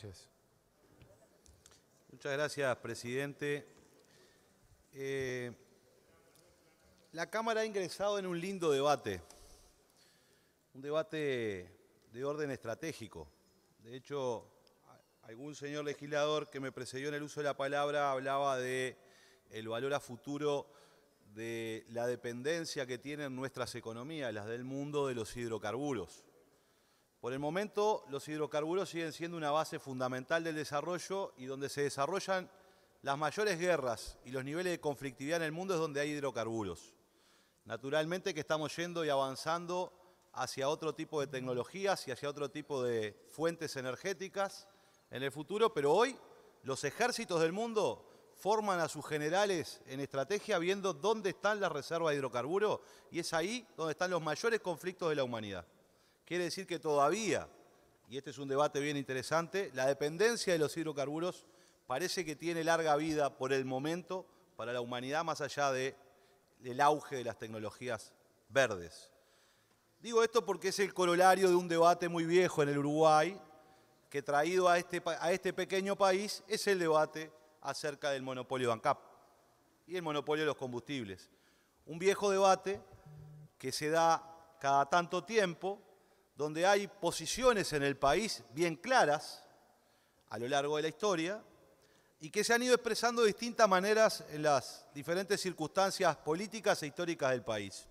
Gracias. Muchas gracias, presidente. La Cámara ha ingresado en un lindo debate, un debate de orden estratégico. De hecho, algún señor legislador que me precedió en el uso de la palabra hablaba del valor a futuro de la dependencia que tienen nuestras economías, las del mundo, de los hidrocarburos. Por el momento, los hidrocarburos siguen siendo una base fundamental del desarrollo y donde se desarrollan las mayores guerras y los niveles de conflictividad en el mundo es donde hay hidrocarburos. Naturalmente que estamos yendo y avanzando hacia otro tipo de tecnologías y hacia otro tipo de fuentes energéticas en el futuro, pero hoy los ejércitos del mundo forman a sus generales en estrategia viendo dónde están las reservas de hidrocarburos y es ahí donde están los mayores conflictos de la humanidad. Quiere decir que todavía, y este es un debate bien interesante, la dependencia de los hidrocarburos parece que tiene larga vida por el momento para la humanidad más allá del auge de las tecnologías verdes. Digo esto porque es el corolario de un debate muy viejo en el Uruguay que traído a este pequeño país es el debate acerca del monopolio de ANCAP y el monopolio de los combustibles. Un viejo debate que se da cada tanto tiempo, donde hay posiciones en el país bien claras a lo largo de la historia y que se han ido expresando de distintas maneras en las diferentes circunstancias políticas e históricas del país.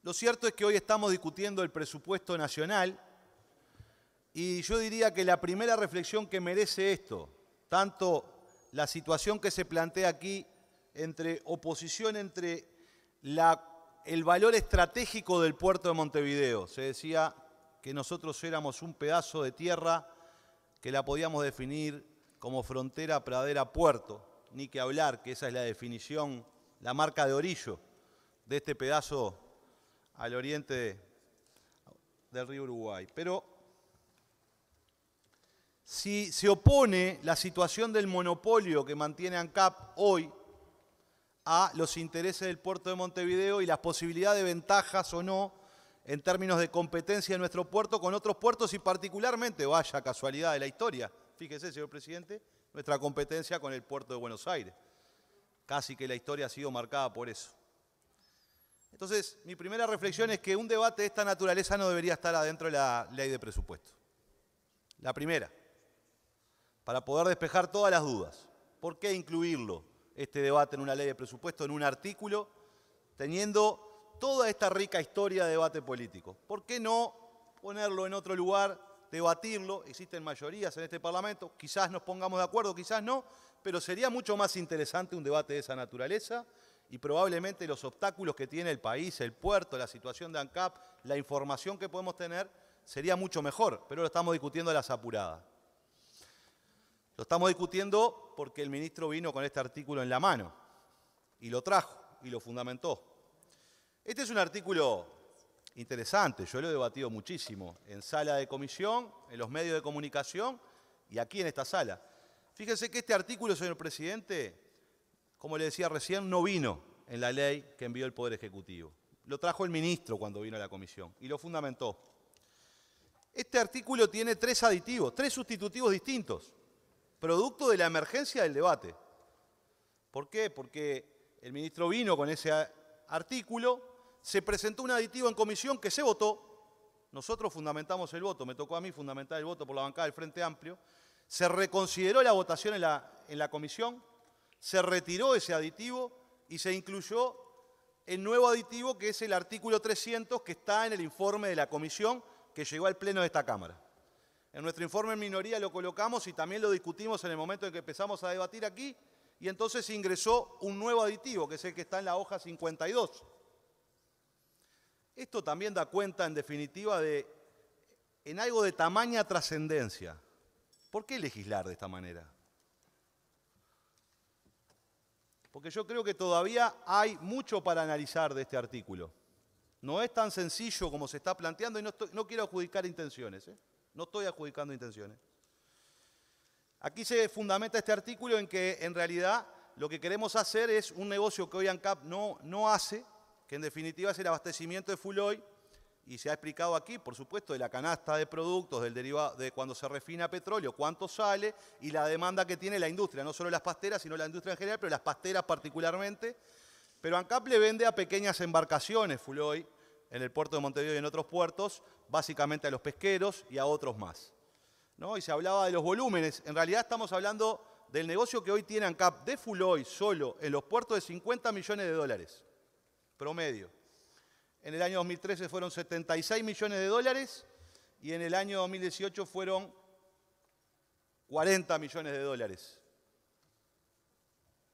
Lo cierto es que hoy estamos discutiendo el presupuesto nacional y yo diría que la primera reflexión que merece esto, tanto la situación que se plantea aquí entre oposición entre el valor estratégico del puerto de Montevideo. Se decía que nosotros éramos un pedazo de tierra que la podíamos definir como frontera, pradera, puerto. Ni que hablar, que esa es la definición, la marca de orillo de este pedazo al oriente del río Uruguay. Pero si se opone la situación del monopolio que mantiene ANCAP hoy a los intereses del puerto de Montevideo y las posibilidades de ventajas o no en términos de competencia de nuestro puerto con otros puertos y particularmente, vaya casualidad de la historia, fíjese, señor presidente, nuestra competencia con el puerto de Buenos Aires. Casi que la historia ha sido marcada por eso. Entonces, mi primera reflexión es que un debate de esta naturaleza no debería estar adentro de la ley de presupuesto. La primera, para poder despejar todas las dudas. ¿Por qué incluirlo? Este debate en una ley de presupuesto, en un artículo, teniendo toda esta rica historia de debate político. ¿Por qué no ponerlo en otro lugar, debatirlo? Existen mayorías en este Parlamento, quizás nos pongamos de acuerdo, quizás no, pero sería mucho más interesante un debate de esa naturaleza y probablemente los obstáculos que tiene el país, el puerto, la situación de ANCAP, la información que podemos tener, sería mucho mejor, pero lo estamos discutiendo a las apuradas. Lo estamos discutiendo porque el ministro vino con este artículo en la mano y lo trajo y lo fundamentó. Este es un artículo interesante, yo lo he debatido muchísimo en sala de comisión, en los medios de comunicación y aquí en esta sala. Fíjense que este artículo, señor presidente, como le decía recién, no vino en la ley que envió el Poder Ejecutivo. Lo trajo el ministro cuando vino a la comisión y lo fundamentó. Este artículo tiene tres aditivos, tres sustitutivos distintos, producto de la emergencia del debate. ¿Por qué? Porque el ministro vino con ese artículo, se presentó un aditivo en comisión que se votó, nosotros fundamentamos el voto, me tocó a mí fundamentar el voto por la bancada del Frente Amplio, se reconsideró la votación en la comisión, se retiró ese aditivo y se incluyó el nuevo aditivo que es el artículo 300 que está en el informe de la comisión que llegó al pleno de esta Cámara. En nuestro informe en minoría lo colocamos y también lo discutimos en el momento en que empezamos a debatir aquí y entonces ingresó un nuevo aditivo, que es el que está en la hoja 52. Esto también da cuenta, en definitiva, en algo de tamaña trascendencia. ¿Por qué legislar de esta manera? Porque yo creo que todavía hay mucho para analizar de este artículo. No es tan sencillo como se está planteando y no quiero adjudicar intenciones, No estoy adjudicando intenciones. Aquí se fundamenta este artículo en que en realidad lo que queremos hacer es un negocio que hoy ANCAP no hace, que en definitiva es el abastecimiento de fuel oil y se ha explicado aquí, por supuesto, de la canasta de productos, del derivado, de cuando se refina petróleo, cuánto sale y la demanda que tiene la industria, no solo las pasteras, sino la industria en general, pero las pasteras particularmente. Pero ANCAP le vende a pequeñas embarcaciones full oil en el puerto de Montevideo y en otros puertos, básicamente a los pesqueros y a otros más, ¿no? Y se hablaba de los volúmenes. En realidad estamos hablando del negocio que hoy tiene ANCAP de full oil solo en los puertos de 50 millones de dólares promedio. En el año 2013 fueron 76 millones de dólares y en el año 2018 fueron 40 millones de dólares.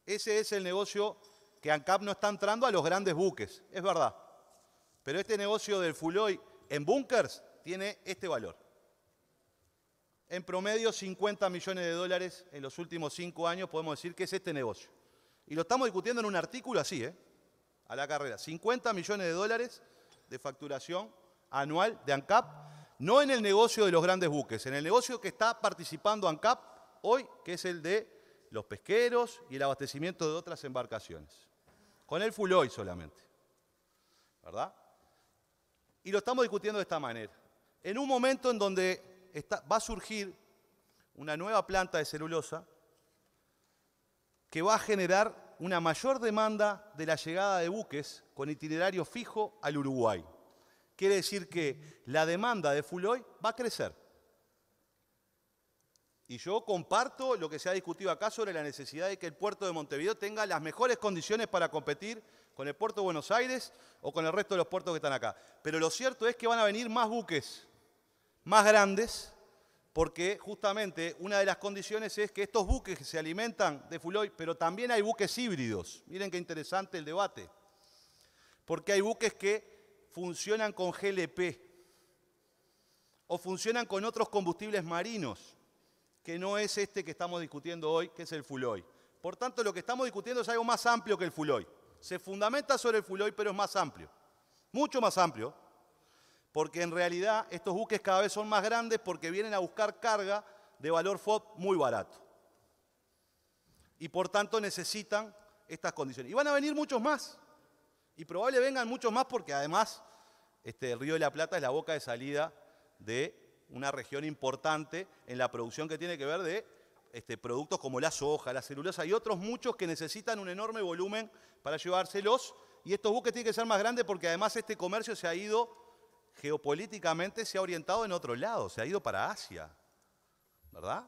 Ese es el negocio que ANCAP no está entrando a los grandes buques, es verdad. Pero este negocio del full oil en bunkers tiene este valor. En promedio 50 millones de dólares en los últimos 5 años podemos decir que es este negocio. Y lo estamos discutiendo en un artículo así, a la carrera. 50 millones de dólares de facturación anual de ANCAP, no en el negocio de los grandes buques, en el negocio que está participando ANCAP hoy, que es el de los pesqueros y el abastecimiento de otras embarcaciones. Con el full oil solamente, ¿verdad? Y lo estamos discutiendo de esta manera. En un momento en donde va a surgir una nueva planta de celulosa que va a generar una mayor demanda de la llegada de buques con itinerario fijo al Uruguay. Quiere decir que la demanda de full oil va a crecer. Y yo comparto lo que se ha discutido acá sobre la necesidad de que el puerto de Montevideo tenga las mejores condiciones para competir con el puerto de Buenos Aires o con el resto de los puertos que están acá. Pero lo cierto es que van a venir más buques, más grandes, porque justamente una de las condiciones es que estos buques se alimentan de full oil, pero también hay buques híbridos. Miren qué interesante el debate. Porque hay buques que funcionan con GLP o funcionan con otros combustibles marinos, que no es este que estamos discutiendo hoy, que es el full oil. Por tanto, lo que estamos discutiendo es algo más amplio que el full oil. Se fundamenta sobre el full oil, pero es más amplio, mucho más amplio, porque en realidad estos buques cada vez son más grandes porque vienen a buscar carga de valor FOB muy barato. Y por tanto necesitan estas condiciones. Y van a venir muchos más. Y probablemente vengan muchos más porque además el Río de la Plata es la boca de salida de una región importante en la producción que tiene que ver de productos como la soja, la celulosa y otros muchos que necesitan un enorme volumen para llevárselos. Y estos buques tienen que ser más grandes porque además este comercio se ha ido geopolíticamente, se ha orientado en otro lado, se ha ido para Asia, ¿verdad?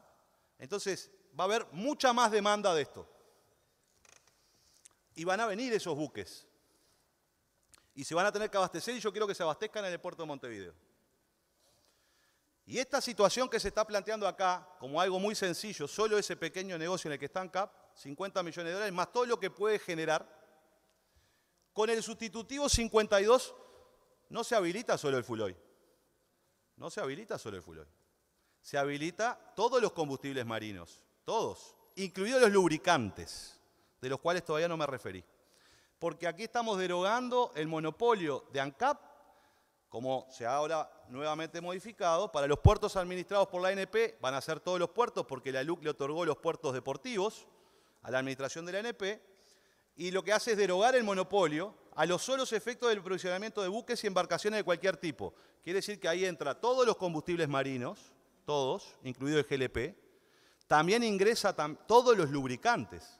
Entonces va a haber mucha más demanda de esto. Y van a venir esos buques. Y se van a tener que abastecer y yo quiero que se abastezcan en el puerto de Montevideo. Y esta situación que se está planteando acá, como algo muy sencillo, solo ese pequeño negocio en el que está ANCAP, 50 millones de dólares, más todo lo que puede generar, con el sustitutivo 52 no se habilita solo el full oil. No se habilita solo el full oil. Se habilita todos los combustibles marinos, todos, incluidos los lubricantes, de los cuales todavía no me referí. Porque aquí estamos derogando el monopolio de ANCAP, como se ha ahora nuevamente modificado, para los puertos administrados por la ANP, van a ser todos los puertos, porque la LUC le otorgó los puertos deportivos a la administración de la ANP, y lo que hace es derogar el monopolio a los solos efectos del provisionamiento de buques y embarcaciones de cualquier tipo. Quiere decir que ahí entra todos los combustibles marinos, todos, incluido el GLP, también ingresa todos los lubricantes,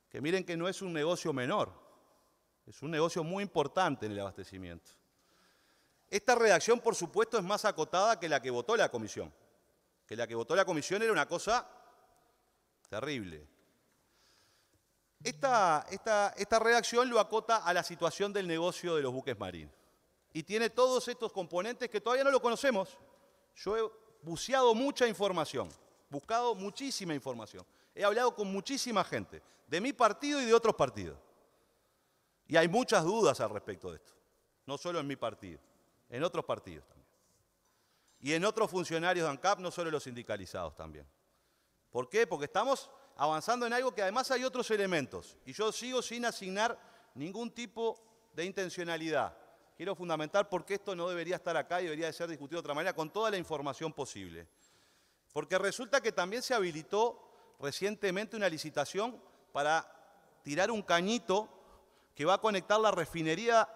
que miren que no es un negocio menor, es un negocio muy importante en el abastecimiento. Esta redacción, por supuesto, es más acotada que la que votó la Comisión, que la que votó la Comisión era una cosa terrible. Esta redacción lo acota a la situación del negocio de los buques marinos. Y tiene todos estos componentes que todavía no lo conocemos. Yo he buceado mucha información, buscado muchísima información. He hablado con muchísima gente, de mi partido y de otros partidos. Y hay muchas dudas al respecto de esto. No solo en mi partido, en otros partidos también. Y en otros funcionarios de ANCAP, no solo los sindicalizados también. ¿Por qué? Porque estamos avanzando en algo que además hay otros elementos. Y yo sigo sin asignar ningún tipo de intencionalidad. Quiero fundamentar por qué esto no debería estar acá y debería de ser discutido de otra manera con toda la información posible. Porque resulta que también se habilitó recientemente una licitación para tirar un cañito que va a conectar la refinería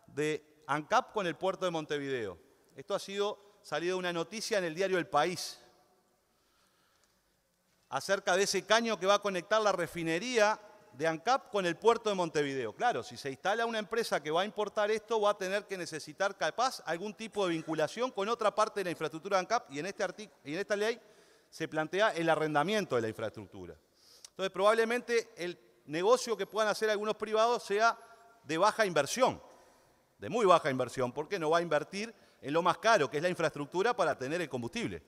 de ANCAP con el puerto de Montevideo. Esto ha salido una noticia en el diario El País acerca de ese caño que va a conectar la refinería de ANCAP con el puerto de Montevideo. Claro, si se instala una empresa que va a importar esto, va a tener que necesitar capaz algún tipo de vinculación con otra parte de la infraestructura de ANCAP y en esta ley se plantea el arrendamiento de la infraestructura. Entonces, probablemente el negocio que puedan hacer algunos privados sea de baja inversión, de muy baja inversión, porque no va a invertir en lo más caro, que es la infraestructura para tener el combustible,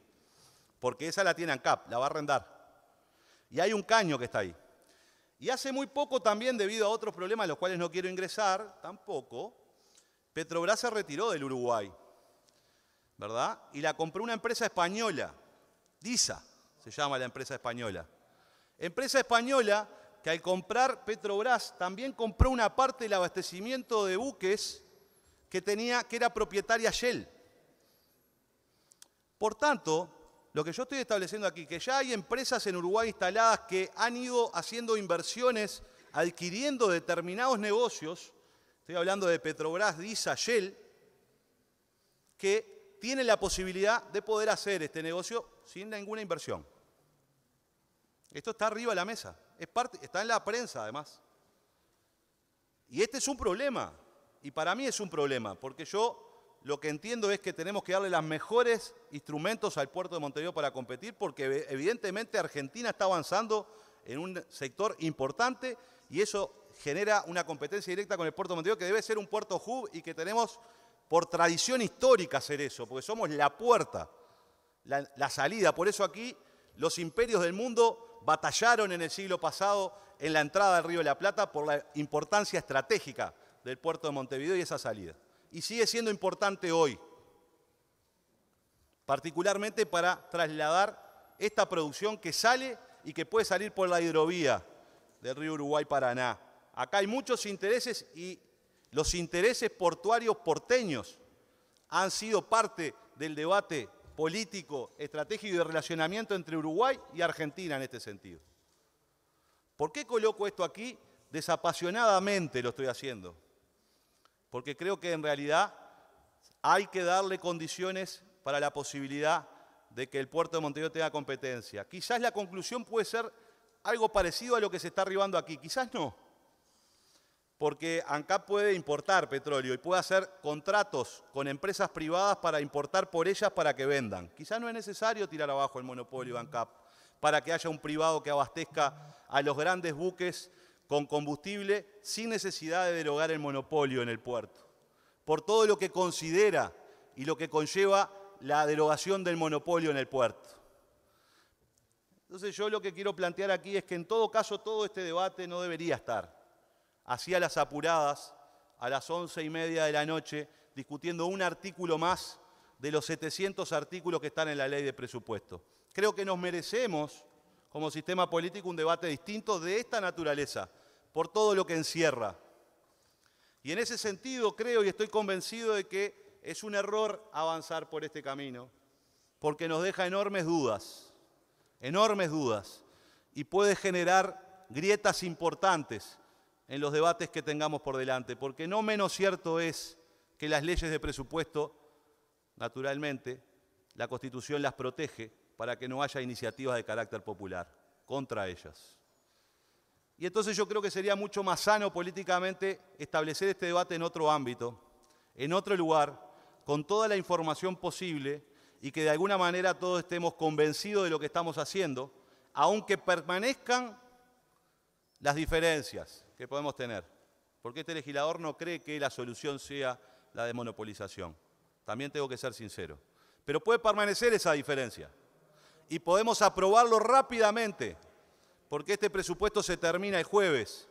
porque esa la tiene ANCAP, la va a arrendar. Y hay un caño que está ahí. Y hace muy poco también, debido a otros problemas a los cuales no quiero ingresar, tampoco, Petrobras se retiró del Uruguay, ¿verdad? Y la compró una empresa española, DISA se llama la empresa española. Empresa española que al comprar Petrobras también compró una parte del abastecimiento de buques que era propietaria Shell. Por tanto, lo que yo estoy estableciendo aquí, que ya hay empresas en Uruguay instaladas que han ido haciendo inversiones, adquiriendo determinados negocios, estoy hablando de Petrobras, DISA, Shell, que tienen la posibilidad de poder hacer este negocio sin ninguna inversión. Esto está arriba de la mesa, está en la prensa además. Y este es un problema, y para mí es un problema, porque yo lo que entiendo es que tenemos que darle los mejores instrumentos al puerto de Montevideo para competir, porque evidentemente Argentina está avanzando en un sector importante y eso genera una competencia directa con el puerto de Montevideo, que debe ser un puerto hub y que tenemos por tradición histórica hacer eso, porque somos la puerta, la salida. Por eso aquí los imperios del mundo batallaron en el siglo pasado en la entrada del Río de la Plata por la importancia estratégica del puerto de Montevideo y esa salida. Y sigue siendo importante hoy, particularmente para trasladar esta producción que sale y que puede salir por la hidrovía del río Uruguay-Paraná. Acá hay muchos intereses y los intereses portuarios porteños han sido parte del debate político, estratégico y de relacionamiento entre Uruguay y Argentina en este sentido. ¿Por qué coloco esto aquí? Desapasionadamente lo estoy haciendo. Porque creo que en realidad hay que darle condiciones para la posibilidad de que el puerto de Montevideo tenga competencia. Quizás la conclusión puede ser algo parecido a lo que se está arribando aquí, quizás no. Porque ANCAP puede importar petróleo y puede hacer contratos con empresas privadas para importar por ellas para que vendan. Quizás no es necesario tirar abajo el monopolio de ANCAP para que haya un privado que abastezca a los grandes buques con combustible sin necesidad de derogar el monopolio en el puerto, por todo lo que considera y lo que conlleva la derogación del monopolio en el puerto. Entonces yo lo que quiero plantear aquí es que en todo caso todo este debate no debería estar así a las apuradas, a las 11:30 de la noche, discutiendo un artículo más de los 700 artículos que están en la ley de presupuesto. Creo que nos merecemos como sistema político un debate distinto de esta naturaleza, por todo lo que encierra. Y en ese sentido creo y estoy convencido de que es un error avanzar por este camino, porque nos deja enormes dudas, y puede generar grietas importantes en los debates que tengamos por delante, porque no menos cierto es que las leyes de presupuesto, naturalmente, la Constitución las protege para que no haya iniciativas de carácter popular contra ellas. Y entonces yo creo que sería mucho más sano políticamente establecer este debate en otro ámbito, en otro lugar, con toda la información posible y que de alguna manera todos estemos convencidos de lo que estamos haciendo, aunque permanezcan las diferencias que podemos tener. Porque este legislador no cree que la solución sea la desmonopolización. También tengo que ser sincero. Pero puede permanecer esa diferencia. Y podemos aprobarlo rápidamente, porque este presupuesto se termina el jueves.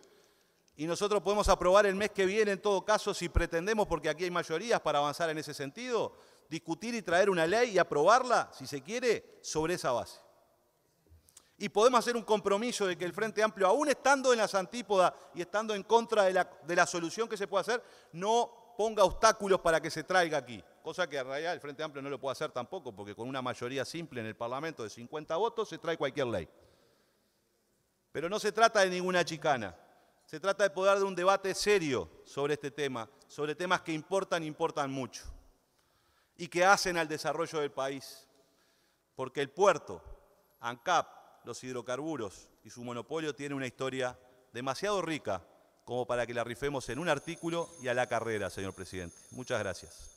Y nosotros podemos aprobar el mes que viene, en todo caso, si pretendemos, porque aquí hay mayorías para avanzar en ese sentido, discutir y traer una ley y aprobarla, si se quiere, sobre esa base. Y podemos hacer un compromiso de que el Frente Amplio, aún estando en las antípodas y estando en contra de la solución que se puede hacer, no ponga obstáculos para que se traiga aquí. Cosa que en realidad el Frente Amplio no lo puede hacer tampoco, porque con una mayoría simple en el Parlamento de 50 votos se trae cualquier ley. Pero no se trata de ninguna chicana. Se trata de poder dar un debate serio sobre este tema sobre temas que importan mucho y que hacen al desarrollo del país. Porque el puerto, ANCAP, los hidrocarburos y su monopolio tiene una historia demasiado rica como para que la rifemos en un artículo y a la carrera, señor presidente. Muchas gracias.